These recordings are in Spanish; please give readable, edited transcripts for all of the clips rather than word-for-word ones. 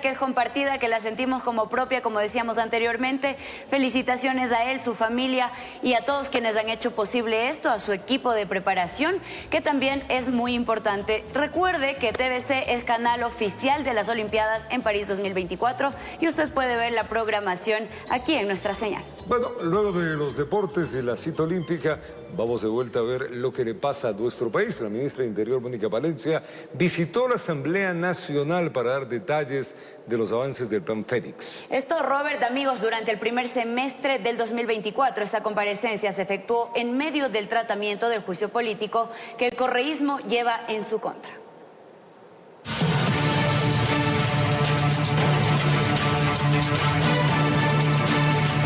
que es compartida, que la sentimos como propia, como decíamos anteriormente. Felicitaciones a él, su familia y a todos quienes han hecho posible esto, a su equipo de preparación, que también es muy importante. Recuerde que TVC es canal oficial de las Olimpiadas en París 2024 y usted puede ver la programación aquí en nuestra señal. Bueno, luego de los deportes y la cita olímpica, vamos de vuelta a ver lo que le pasa a nuestro país. La ministra de Interior, Mónica Palencia, visitó la Asamblea Nacional para dar detalles de los avances del Plan Fénix. Esto, Robert, amigos, durante el primer semestre del 2024, esta comparecencia se efectuó en medio del tratamiento del juicio político que el correísmo lleva en su contra.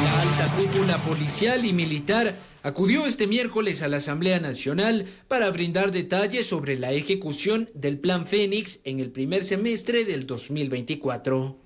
La alta cúpula policial y militar acudió este miércoles a la Asamblea Nacional para brindar detalles sobre la ejecución del Plan Fénix en el primer semestre del 2024.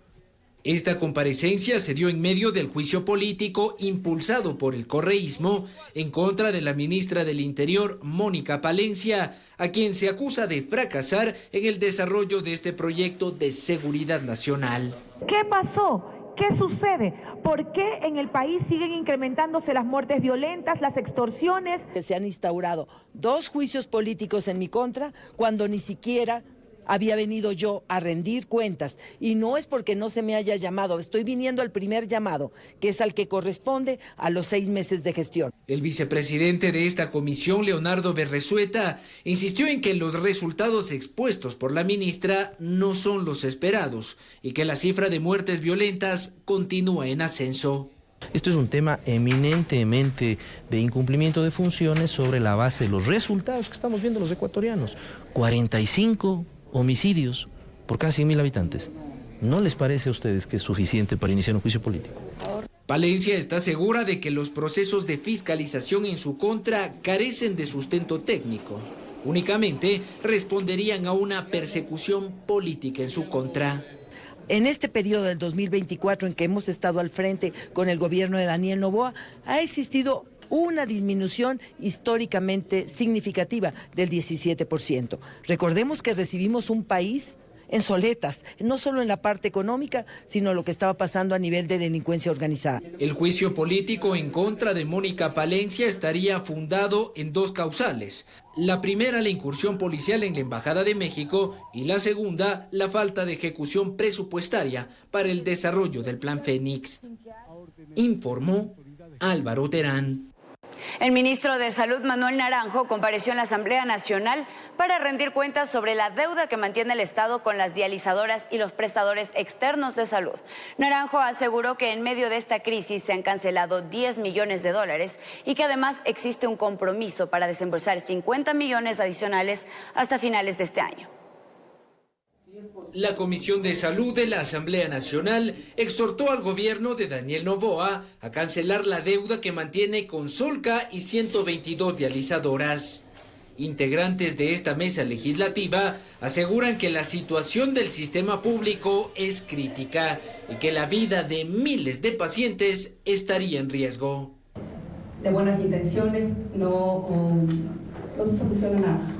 Esta comparecencia se dio en medio del juicio político impulsado por el correísmo en contra de la ministra del Interior, Mónica Palencia, a quien se acusa de fracasar en el desarrollo de este proyecto de seguridad nacional. ¿Qué pasó? ¿Qué sucede? ¿Por qué en el país siguen incrementándose las muertes violentas, las extorsiones? Se han instaurado 2 juicios políticos en mi contra cuando ni siquiera había venido yo a rendir cuentas. Y no es porque no se me haya llamado, estoy viniendo al primer llamado, que es al que corresponde a los 6 meses de gestión. El vicepresidente de esta comisión, Leonardo Berresueta, insistió en que los resultados expuestos por la ministra no son los esperados y que la cifra de muertes violentas continúa en ascenso. Esto es un tema eminentemente de incumplimiento de funciones sobre la base de los resultados que estamos viendo los ecuatorianos. 45 homicidios por cada 100.000 habitantes. ¿No les parece a ustedes que es suficiente para iniciar un juicio político? Palencia está segura de que los procesos de fiscalización en su contra carecen de sustento técnico. Únicamente responderían a una persecución política en su contra. En este periodo del 2024 en que hemos estado al frente con el gobierno de Daniel Noboa, ha existido una disminución históricamente significativa del 17%. Recordemos que recibimos un país en soletas, no solo en la parte económica, sino lo que estaba pasando a nivel de delincuencia organizada. El juicio político en contra de Mónica Palencia estaría fundado en 2 causales. La primera, la incursión policial en la Embajada de México, y la segunda, la falta de ejecución presupuestaria para el desarrollo del Plan Fénix. Informó Álvaro Terán. El ministro de Salud, Manuel Naranjo, compareció en la Asamblea Nacional para rendir cuentas sobre la deuda que mantiene el Estado con las dializadoras y los prestadores externos de salud. Naranjo aseguró que en medio de esta crisis se han cancelado 10 millones de dólares y que además existe un compromiso para desembolsar 50 millones adicionales hasta finales de este año. La Comisión de Salud de la Asamblea Nacional exhortó al gobierno de Daniel Noboa a cancelar la deuda que mantiene con Solca y 122 dializadoras. Integrantes de esta mesa legislativa aseguran que la situación del sistema público es crítica y que la vida de miles de pacientes estaría en riesgo. De buenas intenciones no se soluciona nada.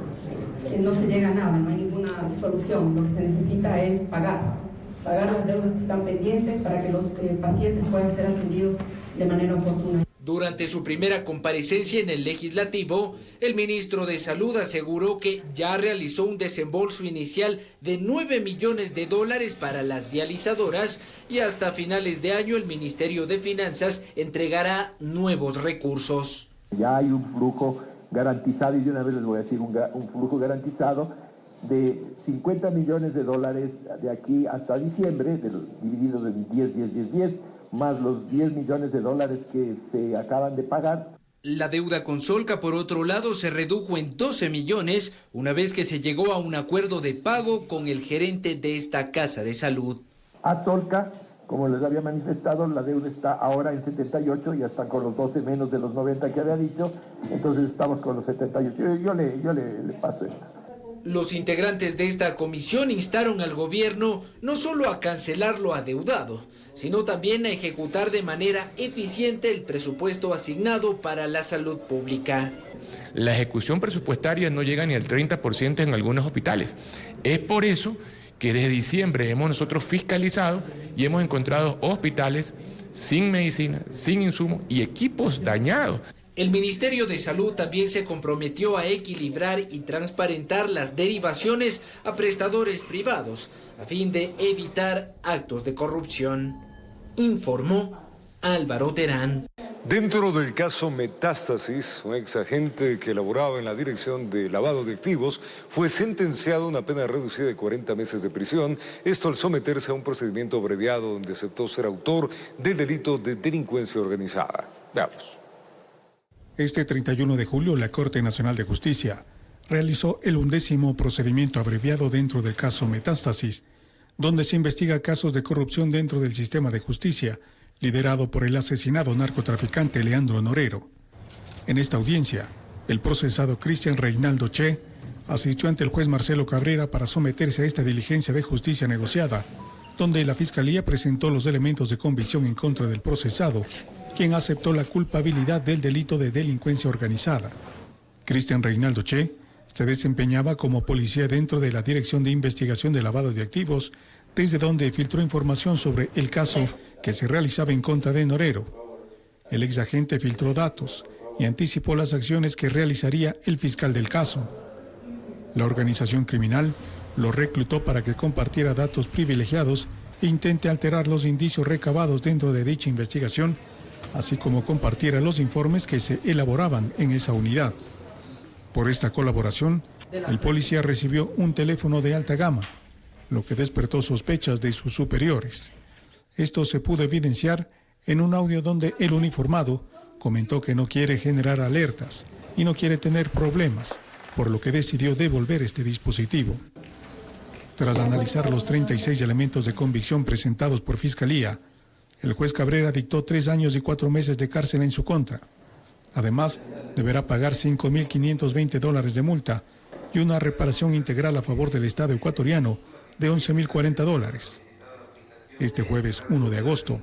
No se llega a nada, no hay ninguna solución. Lo que se necesita es pagar las deudas que están pendientes para que los pacientes puedan ser atendidos de manera oportuna. Durante su primera comparecencia en el Legislativo, el ministro de Salud aseguró que ya realizó un desembolso inicial de 9 millones de dólares para las dializadoras y hasta finales de año el Ministerio de Finanzas entregará nuevos recursos. Ya hay un flujo garantizado, y de una vez les voy a decir un flujo garantizado de 50 millones de dólares de aquí hasta diciembre, divididos en 10, más los 10 millones de dólares que se acaban de pagar. La deuda con Solca, por otro lado, se redujo en 12 millones una vez que se llegó a un acuerdo de pago con el gerente de esta casa de salud. A Solca, como les había manifestado, la deuda está ahora en 78, ya están con los 12 menos de los 90 que había dicho, entonces estamos con los 78. Yo le paso esto. Los integrantes de esta comisión instaron al gobierno no solo a cancelar lo adeudado, sino también a ejecutar de manera eficiente el presupuesto asignado para la salud pública. La ejecución presupuestaria no llega ni al 30% en algunos hospitales. Es por eso que desde diciembre hemos nosotros fiscalizado y hemos encontrado hospitales sin medicina, sin insumos y equipos dañados. El Ministerio de Salud también se comprometió a equilibrar y transparentar las derivaciones a prestadores privados a fin de evitar actos de corrupción, informó Álvaro Terán. Dentro del caso Metástasis, un ex agente que laboraba en la Dirección de Lavado de Activos fue sentenciado a una pena reducida de 40 meses de prisión, esto al someterse a un procedimiento abreviado donde aceptó ser autor del delito de delincuencia organizada. Veamos. Este 31 de julio, la Corte Nacional de Justicia realizó el 11º procedimiento abreviado dentro del caso Metástasis, donde se investiga casos de corrupción dentro del sistema de justicia, liderado por el asesinado narcotraficante Leandro Norero. En esta audiencia, el procesado Cristian Reinaldo Che asistió ante el juez Marcelo Cabrera para someterse a esta diligencia de justicia negociada, donde la Fiscalía presentó los elementos de convicción en contra del procesado, quien aceptó la culpabilidad del delito de delincuencia organizada. Cristian Reinaldo Che se desempeñaba como policía dentro de la Dirección de Investigación de Lavado de Activos, desde donde filtró información sobre el caso que se realizaba en contra de Norero. El exagente filtró datos y anticipó las acciones que realizaría el fiscal del caso. La organización criminal lo reclutó para que compartiera datos privilegiados e intente alterar los indicios recabados dentro de dicha investigación, así como compartiera los informes que se elaboraban en esa unidad. Por esta colaboración, el policía recibió un teléfono de alta gama, lo que despertó sospechas de sus superiores. Esto se pudo evidenciar en un audio donde el uniformado comentó que no quiere generar alertas y no quiere tener problemas, por lo que decidió devolver este dispositivo. Tras analizar los 36 elementos de convicción presentados por Fiscalía, el juez Cabrera dictó 3 años y 4 meses de cárcel en su contra. Además, deberá pagar $5.520 de multa y una reparación integral a favor del Estado ecuatoriano de $11.040. Este jueves 1 de agosto,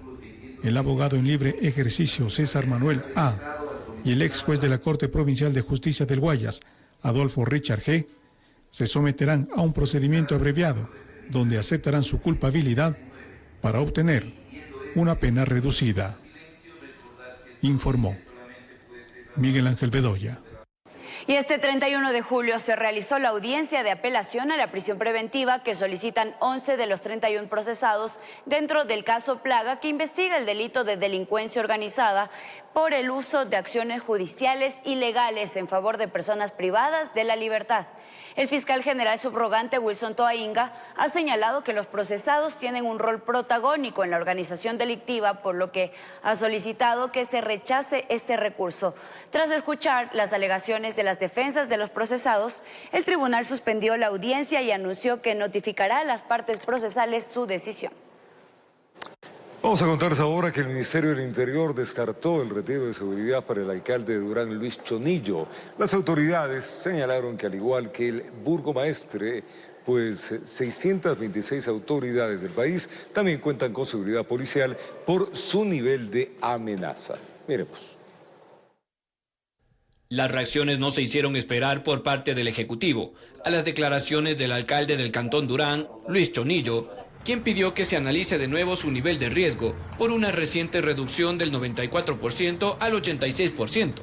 el abogado en libre ejercicio César Manuel A. y el ex juez de la Corte Provincial de Justicia del Guayas, Adolfo Richard G., se someterán a un procedimiento abreviado donde aceptarán su culpabilidad para obtener una pena reducida, informó Miguel Ángel Bedoya. Y este 31 de julio se realizó la audiencia de apelación a la prisión preventiva que solicitan 11 de los 31 procesados dentro del caso Plaga, que investiga el delito de delincuencia organizada por el uso de acciones judiciales ilegales en favor de personas privadas de la libertad. El fiscal general subrogante Wilson Toainga ha señalado que los procesados tienen un rol protagónico en la organización delictiva, por lo que ha solicitado que se rechace este recurso. Tras escuchar las alegaciones de las defensas de los procesados, el tribunal suspendió la audiencia y anunció que notificará a las partes procesales su decisión. Vamos a contarles ahora que el Ministerio del Interior descartó el retiro de seguridad para el alcalde de Durán, Luis Chonillo. Las autoridades señalaron que, al igual que el burgomaestre, pues 626 autoridades del país también cuentan con seguridad policial por su nivel de amenaza. Miremos. Las reacciones no se hicieron esperar por parte del Ejecutivo a las declaraciones del alcalde del Cantón Durán, Luis Chonillo, quien pidió que se analice de nuevo su nivel de riesgo por una reciente reducción del 94% al 86%.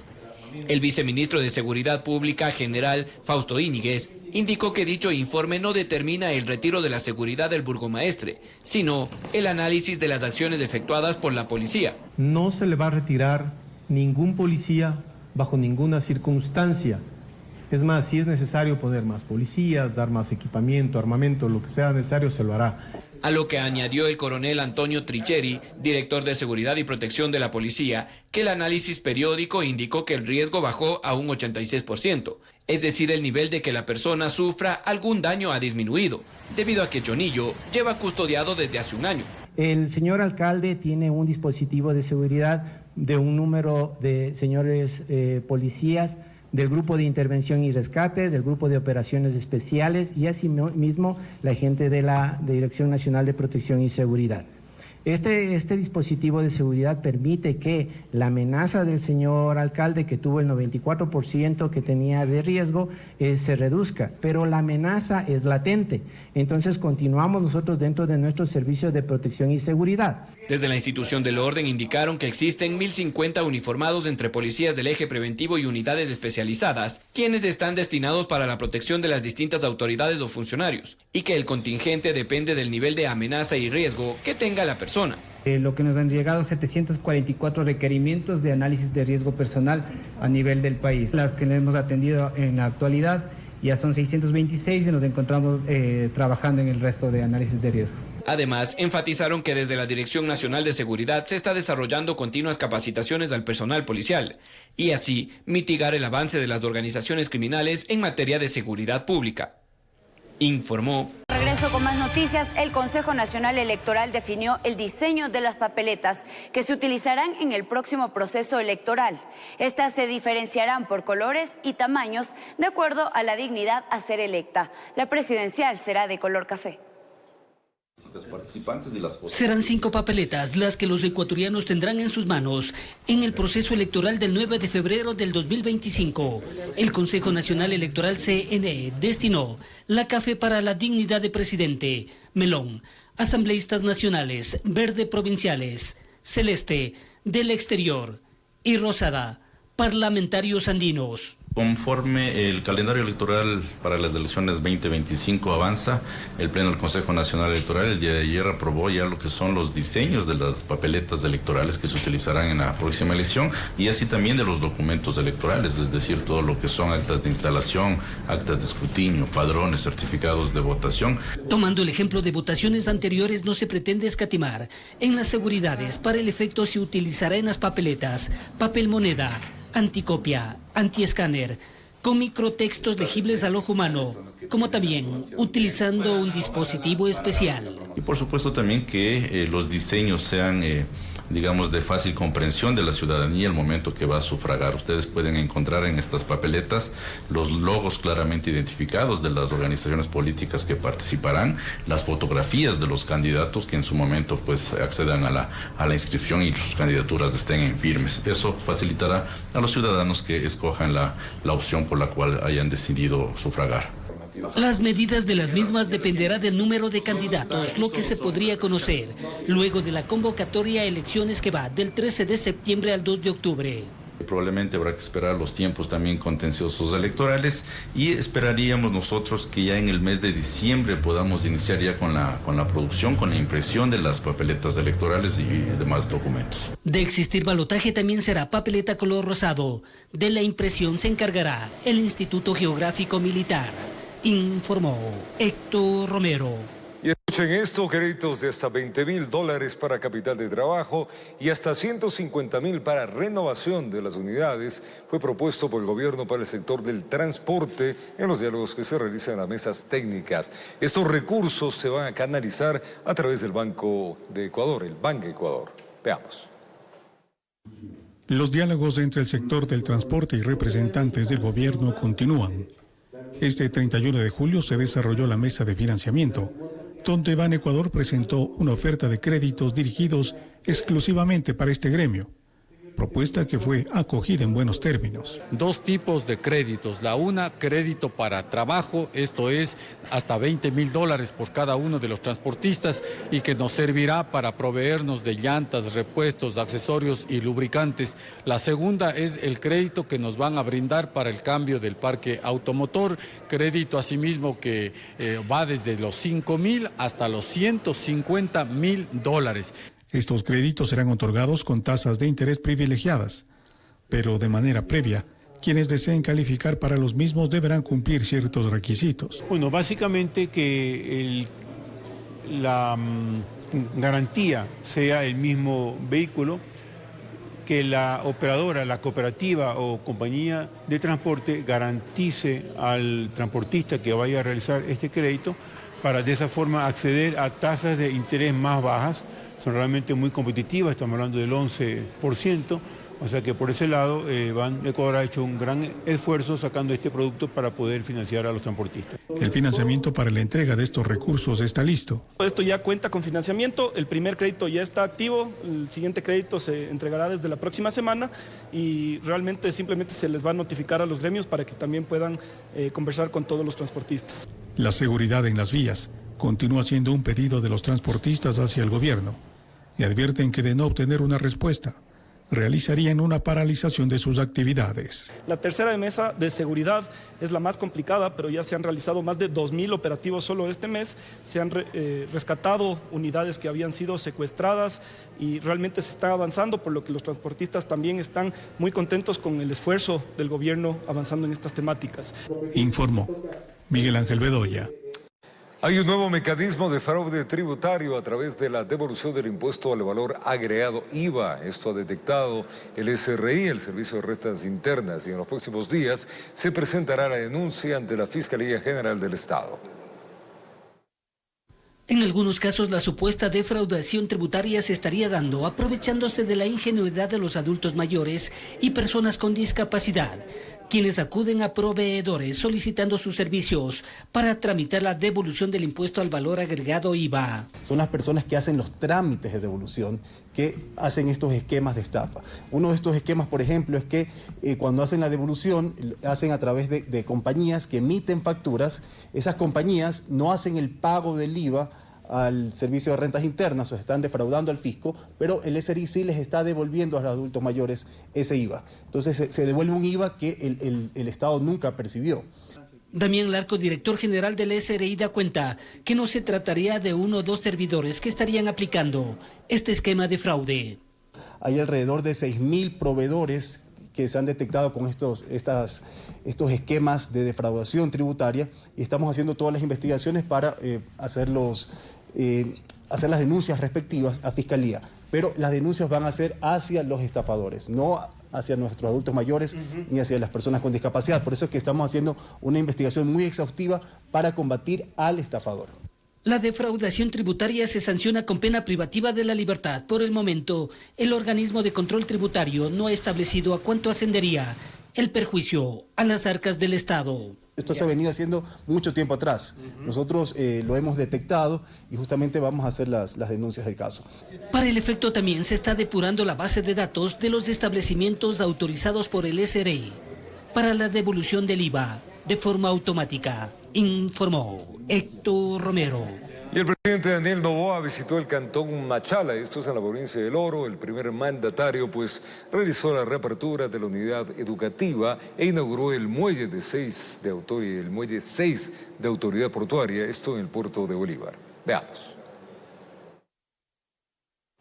El viceministro de Seguridad Pública, general Fausto Íñiguez, indicó que dicho informe no determina el retiro de la seguridad del burgomaestre, sino el análisis de las acciones efectuadas por la policía. No se le va a retirar ningún policía bajo ninguna circunstancia. Es más, si es necesario poner más policías, dar más equipamiento, armamento, lo que sea necesario se lo hará. A lo que añadió el coronel Antonio Tricheri, director de Seguridad y Protección de la Policía, que el análisis periódico indicó que el riesgo bajó a un 86%, es decir, el nivel de que la persona sufra algún daño ha disminuido, debido a que Chonillo lleva custodiado desde hace un año. El señor alcalde tiene un dispositivo de seguridad de un número de señores policías del Grupo de Intervención y Rescate, del Grupo de Operaciones Especiales y asimismo la gente de la Dirección Nacional de Protección y Seguridad. Este dispositivo de seguridad permite que la amenaza del señor alcalde, que tuvo el 94% que tenía de riesgo, se reduzca, pero la amenaza es latente. Entonces continuamos nosotros dentro de nuestros servicios de protección y seguridad. Desde la institución del orden indicaron que existen 1.050 uniformados entre policías del eje preventivo y unidades especializadas, quienes están destinados para la protección de las distintas autoridades o funcionarios, y que el contingente depende del nivel de amenaza y riesgo que tenga la persona. Lo que nos han llegado 744 requerimientos de análisis de riesgo personal a nivel del país. Las que le hemos atendido en la actualidad ya son 626 y nos encontramos trabajando en el resto de análisis de riesgo. Además, enfatizaron que desde la Dirección Nacional de Seguridad se está desarrollando continuas capacitaciones al personal policial y así mitigar el avance de las organizaciones criminales en materia de seguridad pública. Informó. Regreso con más noticias. El Consejo Nacional Electoral definió el diseño de las papeletas que se utilizarán en el próximo proceso electoral. Estas se diferenciarán por colores y tamaños de acuerdo a la dignidad a ser electa. La presidencial será de color café. Serán 5 papeletas las que los ecuatorianos tendrán en sus manos en el proceso electoral del 9 de febrero del 2025. El Consejo Nacional Electoral CNE destinó la café para la dignidad de presidente, melón, asambleístas nacionales, verde provinciales, celeste del exterior y rosada, parlamentarios andinos. Conforme el calendario electoral para las elecciones 2025 avanza, el Pleno del Consejo Nacional Electoral el día de ayer aprobó ya lo que son los diseños de las papeletas electorales que se utilizarán en la próxima elección y así también de los documentos electorales, es decir, todo lo que son actas de instalación, actas de escrutinio, padrones, certificados de votación. Tomando el ejemplo de votaciones anteriores, no se pretende escatimar en las seguridades. Para el efecto se utilizará en las papeletas papel moneda, anticopia, antiescáner, con microtextos legibles al ojo humano, como también utilizando un dispositivo especial. Y por supuesto también que los diseños sean, digamos, de fácil comprensión de la ciudadanía al momento que va a sufragar. Ustedes pueden encontrar en estas papeletas los logos claramente identificados de las organizaciones políticas que participarán, las fotografías de los candidatos que en su momento pues accedan a la inscripción y sus candidaturas estén en firmes. Eso facilitará a los ciudadanos que escojan la opción por la cual hayan decidido sufragar. Las medidas de las mismas dependerá del número de candidatos, lo que se podría conocer luego de la convocatoria a elecciones que va del 13 de septiembre al 2 de octubre. Probablemente habrá que esperar los tiempos también contenciosos electorales y esperaríamos nosotros que ya en el mes de diciembre podamos iniciar ya con la producción, con la impresión de las papeletas electorales y demás documentos. De existir balotaje también será papeleta color rosado. De la impresión se encargará el Instituto Geográfico Militar. Informó Héctor Romero. Y escuchen esto, créditos de hasta $20.000 para capital de trabajo y hasta $150.000 para renovación de las unidades fue propuesto por el gobierno para el sector del transporte en los diálogos que se realizan en las mesas técnicas. Estos recursos se van a canalizar a través del Banco de Ecuador, el Banco Ecuador. Veamos. Los diálogos entre el sector del transporte y representantes del gobierno continúan. Este 31 de julio se desarrolló la mesa de financiamiento, donde Ban Ecuador presentó una oferta de créditos dirigidos exclusivamente para este gremio, propuesta que fue acogida en buenos términos. 2 tipos de créditos. La una, crédito para trabajo, esto es hasta $20.000 por cada uno de los transportistas y que nos servirá para proveernos de llantas, repuestos, accesorios y lubricantes. La segunda es el crédito que nos van a brindar para el cambio del parque automotor, crédito asimismo que va desde los $5.000 hasta los $150.000. Estos créditos serán otorgados con tasas de interés privilegiadas, pero de manera previa, quienes deseen calificar para los mismos deberán cumplir ciertos requisitos. Bueno, básicamente que la garantía sea el mismo vehículo, que la operadora, la cooperativa o compañía de transporte garantice al transportista que vaya a realizar este crédito para de esa forma acceder a tasas de interés más bajas. Son realmente muy competitivas, estamos hablando del 11%, O sea que por ese lado, Ecuador ha hecho un gran esfuerzo sacando este producto para poder financiar a los transportistas. El financiamiento para la entrega de estos recursos está listo. Esto ya cuenta con financiamiento, el primer crédito ya está activo, el siguiente crédito se entregará desde la próxima semana y realmente simplemente se les va a notificar a los gremios para que también puedan conversar con todos los transportistas. La seguridad en las vías continúa siendo un pedido de los transportistas hacia el gobierno y advierten que de no obtener una respuesta, realizarían una paralización de sus actividades. La tercera mesa de seguridad es la más complicada, pero ya se han realizado más de 2.000 operativos solo este mes, se han rescatado unidades que habían sido secuestradas y realmente se está avanzando, por lo que los transportistas también están muy contentos con el esfuerzo del gobierno avanzando en estas temáticas. Informó Miguel Ángel Bedoya. Hay un nuevo mecanismo de fraude tributario a través de la devolución del impuesto al valor agregado IVA. Esto ha detectado el SRI, el Servicio de Rentas Internas, y en los próximos días se presentará la denuncia ante la Fiscalía General del Estado. En algunos casos, la supuesta defraudación tributaria se estaría dando aprovechándose de la ingenuidad de los adultos mayores y personas con discapacidad, quienes acuden a proveedores solicitando sus servicios para tramitar la devolución del impuesto al valor agregado IVA. Son las personas que hacen los trámites de devolución que hacen estos esquemas de estafa. Uno de estos esquemas, por ejemplo, es que cuando hacen la devolución, hacen a través de compañías que emiten facturas. Esas compañías no hacen el pago del IVA al Servicio de Rentas Internas, o están defraudando al fisco, pero el SRI sí les está devolviendo a los adultos mayores ese IVA. Entonces se devuelve un IVA que el Estado nunca percibió. Damián Larco, director general del SRI, da cuenta que no se trataría de uno o dos servidores que estarían aplicando este esquema de fraude. Hay alrededor de 6.000 proveedores que se han detectado con estos esquemas de defraudación tributaria y estamos haciendo todas las investigaciones para hacer las denuncias respectivas a Fiscalía. Pero las denuncias van a ser hacia los estafadores, no hacia nuestros adultos mayores ni hacia las personas con discapacidad. Por eso es que estamos haciendo una investigación muy exhaustiva para combatir al estafador. La defraudación tributaria se sanciona con pena privativa de la libertad. Por el momento, el organismo de control tributario no ha establecido a cuánto ascendería el perjuicio a las arcas del Estado. Esto se ha venido haciendo mucho tiempo atrás. Nosotros lo hemos detectado y justamente vamos a hacer las denuncias del caso. Para el efecto también se está depurando la base de datos de los establecimientos autorizados por el SRI para la devolución del IVA de forma automática, informó Héctor Romero. Y el presidente Daniel Noboa visitó el cantón Machala, esto es en la provincia del Oro. El primer mandatario realizó la reapertura de la unidad educativa e inauguró el muelle 6 de autoridad portuaria, esto en el puerto de Bolívar. Veamos.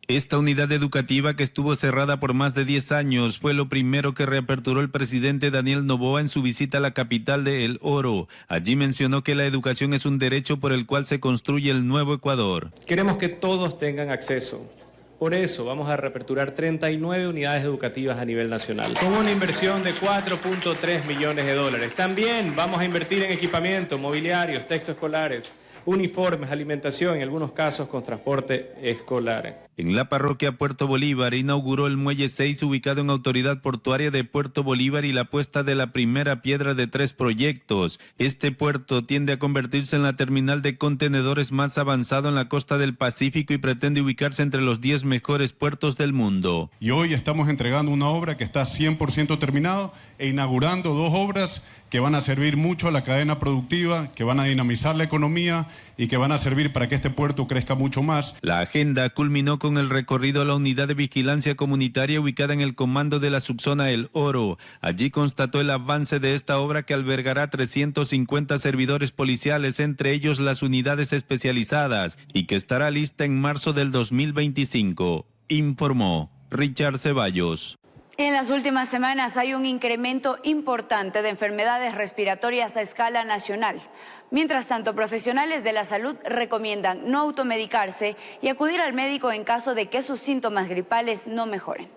Esta unidad educativa, que estuvo cerrada por más de 10 años, fue lo primero que reaperturó el presidente Daniel Noboa en su visita a la capital de El Oro. Allí mencionó que la educación es un derecho por el cual se construye el nuevo Ecuador. Queremos que todos tengan acceso. Por eso vamos a reaperturar 39 unidades educativas a nivel nacional, con una inversión de 4.3 millones de dólares. También vamos a invertir en equipamiento, mobiliarios, textos escolares, uniformes, alimentación, en algunos casos con transporte escolar. En la parroquia Puerto Bolívar inauguró el muelle 6 ubicado en Autoridad Portuaria de Puerto Bolívar y la puesta de la primera piedra de 3 proyectos. Este puerto tiende a convertirse en la terminal de contenedores más avanzado en la costa del Pacífico y pretende ubicarse entre los 10 mejores puertos del mundo. Y hoy estamos entregando una obra que está 100% terminado e inaugurando 2 obras que van a servir mucho a la cadena productiva, que van a dinamizar la economía y que van a servir para que este puerto crezca mucho más. La agenda culminó con el recorrido a la unidad de vigilancia comunitaria ubicada en el comando de la subzona El Oro. Allí constató el avance de esta obra, que albergará 350 servidores policiales, entre ellos las unidades especializadas, y que estará lista en marzo del 2025, informó Richard Ceballos. En las últimas semanas hay un incremento importante de enfermedades respiratorias a escala nacional. Mientras tanto, profesionales de la salud recomiendan no automedicarse y acudir al médico en caso de que sus síntomas gripales no mejoren.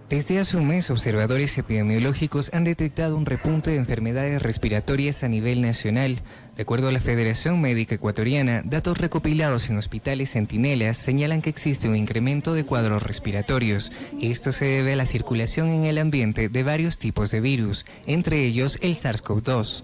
Desde hace un mes, observadores epidemiológicos han detectado un repunte de enfermedades respiratorias a nivel nacional. De acuerdo a la Federación Médica Ecuatoriana, datos recopilados en hospitales centinelas señalan que existe un incremento de cuadros respiratorios. Esto se debe a la circulación en el ambiente de varios tipos de virus, entre ellos el SARS-CoV-2.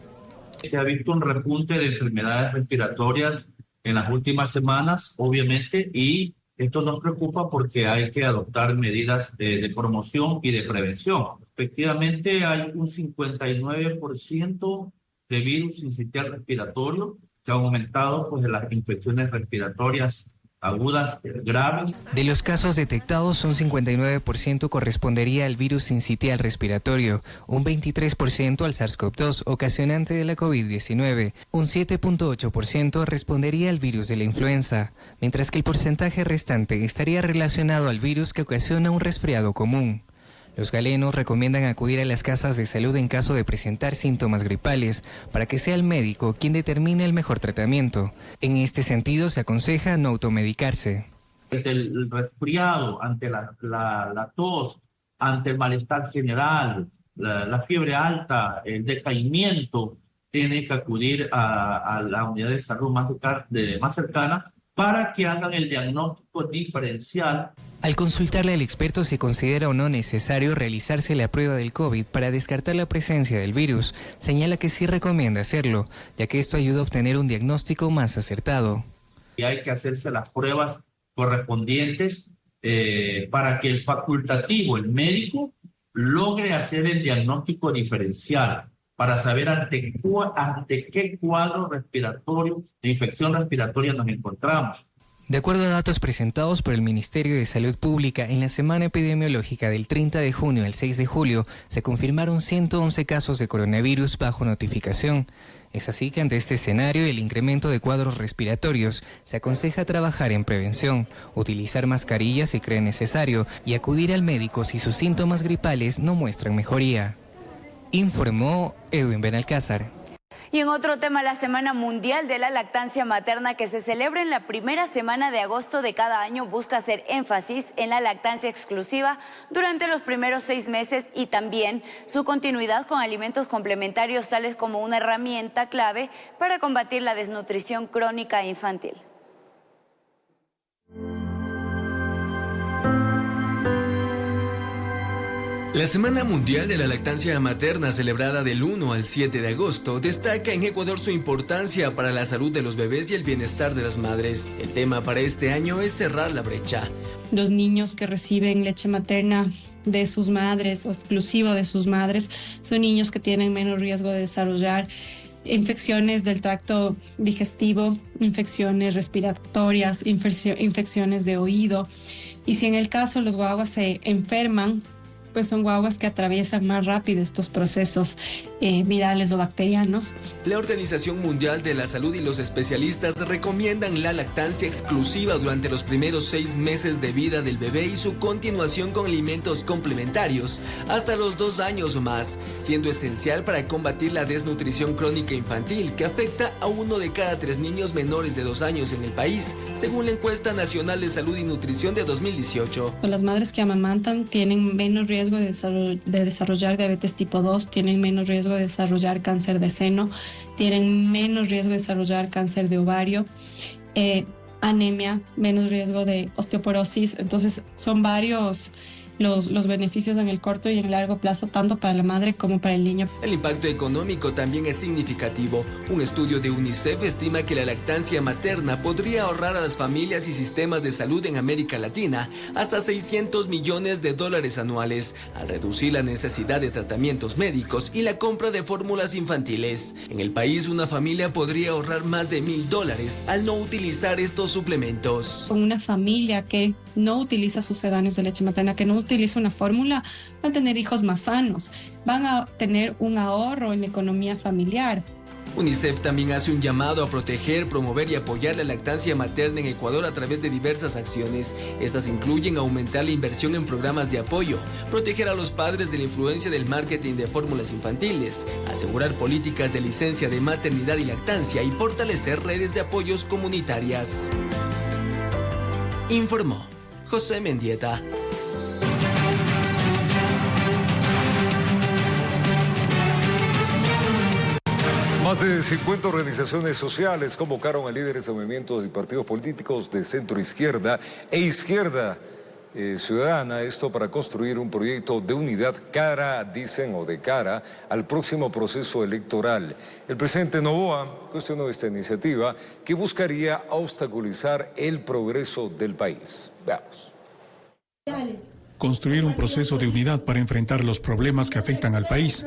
Se ha visto un repunte de enfermedades respiratorias en las últimas semanas, obviamente, y esto nos preocupa porque hay que adoptar medidas de promoción y de prevención. Efectivamente, hay un 59% de virus sincitial respiratorio que ha aumentado pues, las infecciones respiratorias agudas graves. De los casos detectados, un 59% correspondería al virus sincitial respiratorio, un 23% al SARS-CoV-2 ocasionante de la COVID-19, un 7.8% respondería al virus de la influenza, mientras que el porcentaje restante estaría relacionado al virus que ocasiona un resfriado común. Los galenos recomiendan acudir a las casas de salud en caso de presentar síntomas gripales para que sea el médico quien determine el mejor tratamiento. En este sentido, se aconseja no automedicarse. Ante el resfriado, ante la tos, ante el malestar general, la fiebre alta, el decaimiento, tiene que acudir a la unidad de salud más cercana para que hagan el diagnóstico diferencial. Al consultarle al experto si considera o no necesario realizarse la prueba del COVID para descartar la presencia del virus, señala que sí recomienda hacerlo, ya que esto ayuda a obtener un diagnóstico más acertado. Y hay que hacerse las pruebas correspondientes para que el facultativo, el médico, logre hacer el diagnóstico diferencial para saber ante qué cuadro respiratorio de infección respiratoria nos encontramos. De acuerdo a datos presentados por el Ministerio de Salud Pública, en la semana epidemiológica del 30 de junio al 6 de julio se confirmaron 111 casos de coronavirus bajo notificación. Es así que ante este escenario y el incremento de cuadros respiratorios, se aconseja trabajar en prevención, utilizar mascarillas si cree necesario y acudir al médico si sus síntomas gripales no muestran mejoría. Informó Edwin Benalcázar. Y en otro tema, la Semana Mundial de la Lactancia Materna, que se celebra en la primera semana de agosto de cada año, busca hacer énfasis en la lactancia exclusiva durante los primeros 6 meses y también su continuidad con alimentos complementarios, tales como una herramienta clave para combatir la desnutrición crónica infantil. La Semana Mundial de la Lactancia Materna, celebrada del 1 al 7 de agosto, destaca en Ecuador su importancia para la salud de los bebés y el bienestar de las madres. El tema para este año es cerrar la brecha. Los niños que reciben leche materna de sus madres o exclusivo de sus madres son niños que tienen menos riesgo de desarrollar infecciones del tracto digestivo, infecciones respiratorias, infecciones de oído. Y si en el caso los guaguas se enferman, pues son guaguas que atraviesan más rápido estos procesos virales o bacterianos. La Organización Mundial de la Salud y los especialistas recomiendan la lactancia exclusiva durante los primeros 6 meses de vida del bebé y su continuación con alimentos complementarios hasta los 2 años o más, siendo esencial para combatir la desnutrición crónica infantil que afecta a 1 de cada 3 niños menores de 2 años en el país, según la Encuesta Nacional de Salud y Nutrición de 2018. Las madres que amamantan tienen menos riesgo de desarrollar diabetes tipo 2, tienen menos riesgo de desarrollar cáncer de seno, tienen menos riesgo de desarrollar cáncer de ovario, anemia, menos riesgo de osteoporosis. Entonces son varios los beneficios en el corto y en el largo plazo, tanto para la madre como para el niño. El impacto económico también es significativo. Un estudio de UNICEF estima que la lactancia materna podría ahorrar a las familias y sistemas de salud en América Latina hasta $600 millones anuales, al reducir la necesidad de tratamientos médicos y la compra de fórmulas infantiles. En el país, una familia podría ahorrar más de $1,000 al no utilizar estos suplementos. Con una familia que no utiliza sucedáneos de leche materna, que no utiliza una fórmula, van a tener hijos más sanos, van a tener un ahorro en la economía familiar. UNICEF también hace un llamado a proteger, promover y apoyar la lactancia materna en Ecuador a través de diversas acciones. Estas incluyen aumentar la inversión en programas de apoyo, proteger a los padres de la influencia del marketing de fórmulas infantiles, asegurar políticas de licencia de maternidad y lactancia y fortalecer redes de apoyos comunitarias. Informó José Mendieta. Más de 50 organizaciones sociales convocaron a líderes de movimientos y partidos políticos de centro izquierda e izquierda ciudadana, esto para construir un proyecto de unidad de cara al próximo proceso electoral. El presidente Noboa cuestionó esta iniciativa que buscaría obstaculizar el progreso del país. Veamos. Construir un proceso de unidad para enfrentar los problemas que afectan al país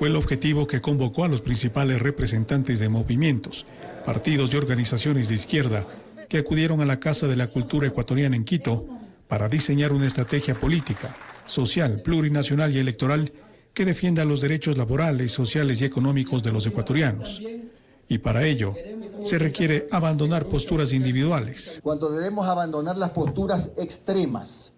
fue el objetivo que convocó a los principales representantes de movimientos, partidos y organizaciones de izquierda que acudieron a la Casa de la Cultura Ecuatoriana en Quito para diseñar una estrategia política, social, plurinacional y electoral que defienda los derechos laborales, sociales y económicos de los ecuatorianos. Y para ello, se requiere abandonar posturas individuales. Cuando debemos abandonar las posturas extremas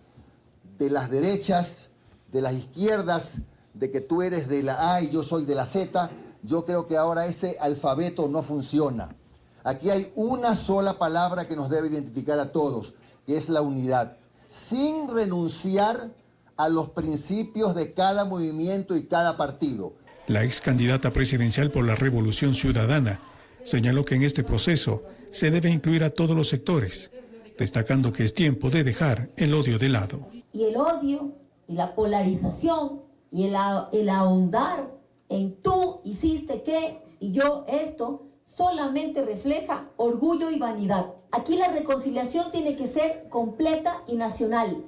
de las derechas, de las izquierdas, de que tú eres de la A y yo soy de la Z, yo creo que ahora ese alfabeto no funciona. Aquí hay una sola palabra que nos debe identificar a todos, que es la unidad, sin renunciar a los principios de cada movimiento y cada partido. La ex candidata presidencial por la Revolución Ciudadana señaló que en este proceso se debe incluir a todos los sectores, destacando que es tiempo de dejar el odio de lado. Y el odio y la polarización y el ahondar en tú hiciste qué y yo esto solamente refleja orgullo y vanidad. Aquí la reconciliación tiene que ser completa y nacional,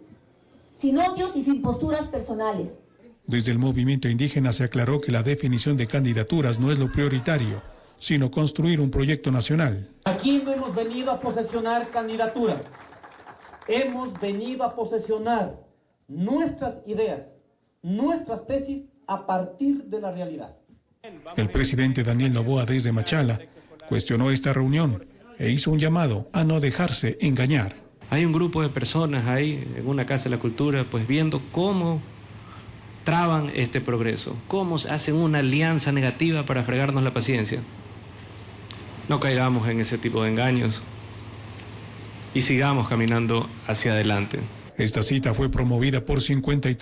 sin odios y sin posturas personales. Desde el movimiento indígena se aclaró que la definición de candidaturas no es lo prioritario, sino construir un proyecto nacional. Aquí no hemos venido a posesionar candidaturas, hemos venido a posesionar nuestras ideas, nuestras tesis a partir de la realidad. El presidente Daniel Noboa desde Machala cuestionó esta reunión e hizo un llamado a no dejarse engañar. Hay un grupo de personas ahí en una Casa de la Cultura pues viendo cómo traban este progreso, cómo hacen una alianza negativa para fregarnos la paciencia. No caigamos en ese tipo de engaños y sigamos caminando hacia adelante. Esta cita fue promovida por 53